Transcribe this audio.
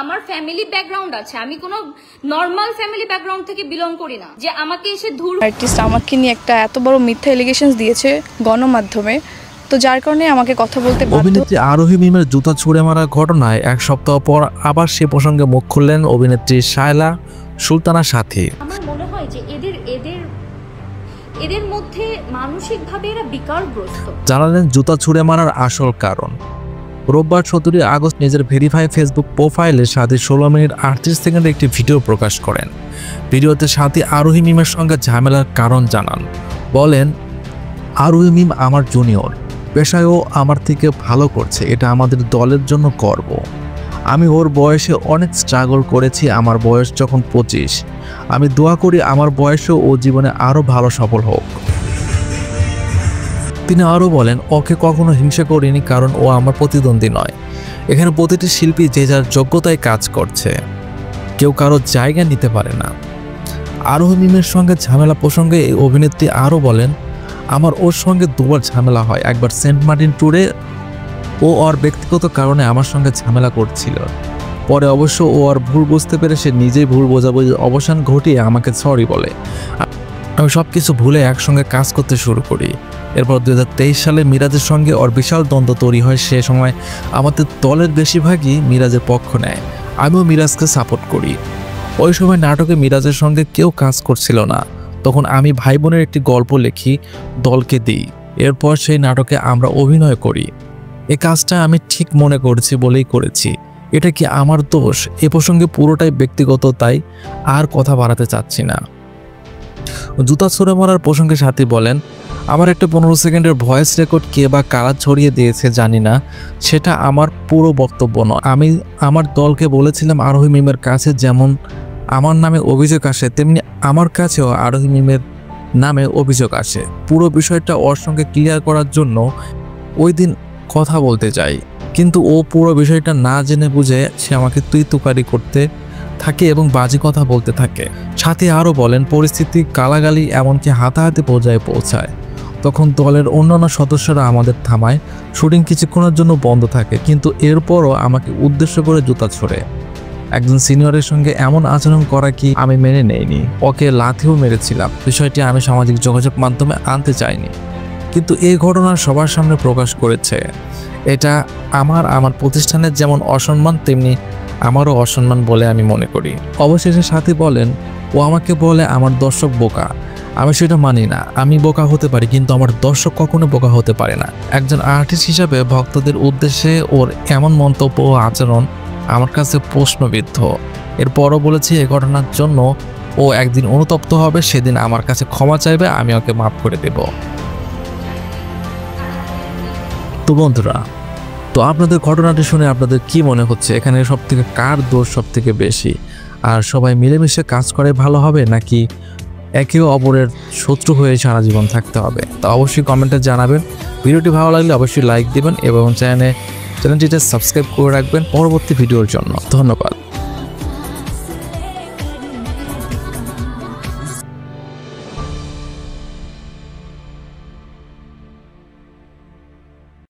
আমার family background আছে, আমি কোনো নরমাল ফ্যামিলি ব্যাকগ্রাউন্ড থেকে বিলং করি না যে আমাকে এসে আর্টিস্ট আমাকে নিয়ে একটা এত বড় মিথ্যা এলিগেশনস দিয়েছে গণমাধ্যমে, তো যার কারণে আমাকে কথা বলতে বাধ্য। অভিনেত্রী আরোহী মিমের জুতা ছুঁড়ে মারা ঘটনায় এক সপ্তাহ পর আবার সে প্রসঙ্গে মুখ খুললেন অভিনেত্রী শায়লা সুলতানার সাথে। আমার মনে হয় যে এদের মধ্যে মানসিকভাবে এরা বিকারগ্রস্ত। জানালেন জুতা ছুঁড়ে মারার আসল কারণ। রোববার 17 আগস্ট নিজের ভেরিফাই ফেসবুক প্রোফাইলে সাথী 16 মিনিট 38 সেকেন্ডের একটি ভিডিও প্রকাশ করেন। ভিডিওতে সাথী আরোহী মিমের সঙ্গে ঝামেলার কারণ জানান। বলেন, আরোহী মিম আমার জুনিয়র, পেশায়ও আমার থেকে ভালো করছে, এটা আমাদের দলের জন্য গর্ব। আমি ওর বয়সে অনেক স্ট্রাগল করেছি, আমার বয়স যখন 25, আমি দোয়া করি আমার বয়সেও ও জীবনে আরও ভালো সফল হোক। তিনি আরও বলেন, ওকে কখনো হিংসা করিনি, কারণ ও আমার প্রতিদ্বন্দ্বী নয়। এখানে প্রতিটি শিল্পী যে যার যোগ্যতায় কাজ করছে, কেউ কারো জায়গা নিতে পারে না। আরোহী মিমের সঙ্গে ঝামেলা প্রসঙ্গে এই অভিনেত্রী আরও বলেন, আমার ওর সঙ্গে দুবার ঝামেলা হয়। একবার সেন্ট মার্টিন ট্যুরে ও ওর ব্যক্তিগত কারণে আমার সঙ্গে ঝামেলা করছিল। পরে অবশ্য ও আর ভুল বুঝতে পেরে সে নিজেই ভুল বোঝাবুঝির অবসান ঘটিয়ে আমাকে সরি বলে। আমি সব কিছু ভুলে একসঙ্গে কাজ করতে শুরু করি। এরপর 2023 সালে মিরাজের সঙ্গে ওর বিশাল দ্বন্দ্ব তৈরি হয়। সে সময় আমাদের দলের বেশিরভাগই মিরাজের পক্ষ নেয়, আমিও মিরাজকে সাপোর্ট করি। ওই সময় নাটকে মিরাজের সঙ্গে কেউ কাজ করছিল না। তখন আমি ভাই বোনের একটি গল্প লিখি, দলকে দিই। এরপর সেই নাটকে আমরা অভিনয় করি। এই কাজটা আমি ঠিক মনে করেছি বলেই করেছি। এটা কি আমার দোষ? এ প্রসঙ্গে পুরোটাই ব্যক্তিগত, তাই আর কথা বাড়াতে চাচ্ছি না। জুতা ছুঁড়ে মারার প্রসঙ্গে সাথী বলেন, আমার একটা 15 সেকেন্ডের ভয়েস রেকর্ড কে বা কারা ছড়িয়ে দিয়েছে জানি না, সেটা আমার পুরো বক্তব্য নয়। আমি আমার দলকে বলেছিলাম, আরোহী মিমের কাছে যেমন আমার নামে অভিযোগ আসে, তেমনি আমার কাছেও আরোহী মিমের নামে অভিযোগ আসে। পুরো বিষয়টা ওর সঙ্গে ক্লিয়ার করার জন্য ওই দিন কথা বলতে যাই, কিন্তু ও পুরো বিষয়টা না জেনে বুঝে সে আমাকে তুই তুকারি করতে থাকে এবং বাজে কথা বলতে থাকে। সাথে আরও বলেন, পরিস্থিতি গালাগালি এমনকি হাতাহাতি পর্যায়ে পৌঁছায়। তখন দলের অন্যান্য সদস্যরা আমাদের থামায়। শুটিং কিছুক্ষণের জন্য বন্ধ থাকে, কিন্তু এরপরও আমাকে উদ্দেশ্য করে জুতা ছোড়ে। একজন সিনিয়রের সঙ্গে এমন আচরণ করা কি আমি মেনে নেইনি। ওকে লাথিও মেরেছিলাম। বিষয়টি আমি সামাজিক যোগাযোগ মাধ্যমে আনতে চাইনি, কিন্তু এই ঘটনা সবার সামনে প্রকাশ করেছে। এটা আমার প্রতিষ্ঠানের যেমন অসম্মান, তেমনি আমারও অসম্মান বলে আমি মনে করি। অবশেষে সাথী বলেন, ও আমাকে বলে আমার দর্শক বোকা। আমি সেটা মানি না। আমি বোকা হতে পারি, কিন্তু আমার দর্শক কখনো বোকা হতে পারে না। একজন আর্টিস্ট হিসাবে ভক্তদের উদ্দেশ্যে ওর এমন মন্তব্য ও আচরণ আমার কাছে প্রশ্নবিদ্ধ। এরপরও বলেছি, এই ঘটনার জন্য ও একদিন অনুতপ্ত হবে, সেদিন আমার কাছে ক্ষমা চাইবে, আমি ওকে মাফ করে দেব। তো বন্ধুরা, তো আপনাদের ঘটনাটি শুনে আপনাদের কি মনে হচ্ছে? এখানে সবথেকে কার দোষ সবথেকে বেশি? আর সবাই মিলেমিশে কাজ করে ভালো হবে, নাকি একে অপরের শত্রু হয়ে সারা জীবন থাকতে হবে? তো অবশ্যই কমেন্টে জানাবেন। ভিডিওটি ভালো লাগলে অবশ্যই লাইক দিবেন এবং চ্যানেলটিতে সাবস্ক্রাইব করে রাখবেন পরবর্তী ভিডিওর জন্য। ধন্যবাদ।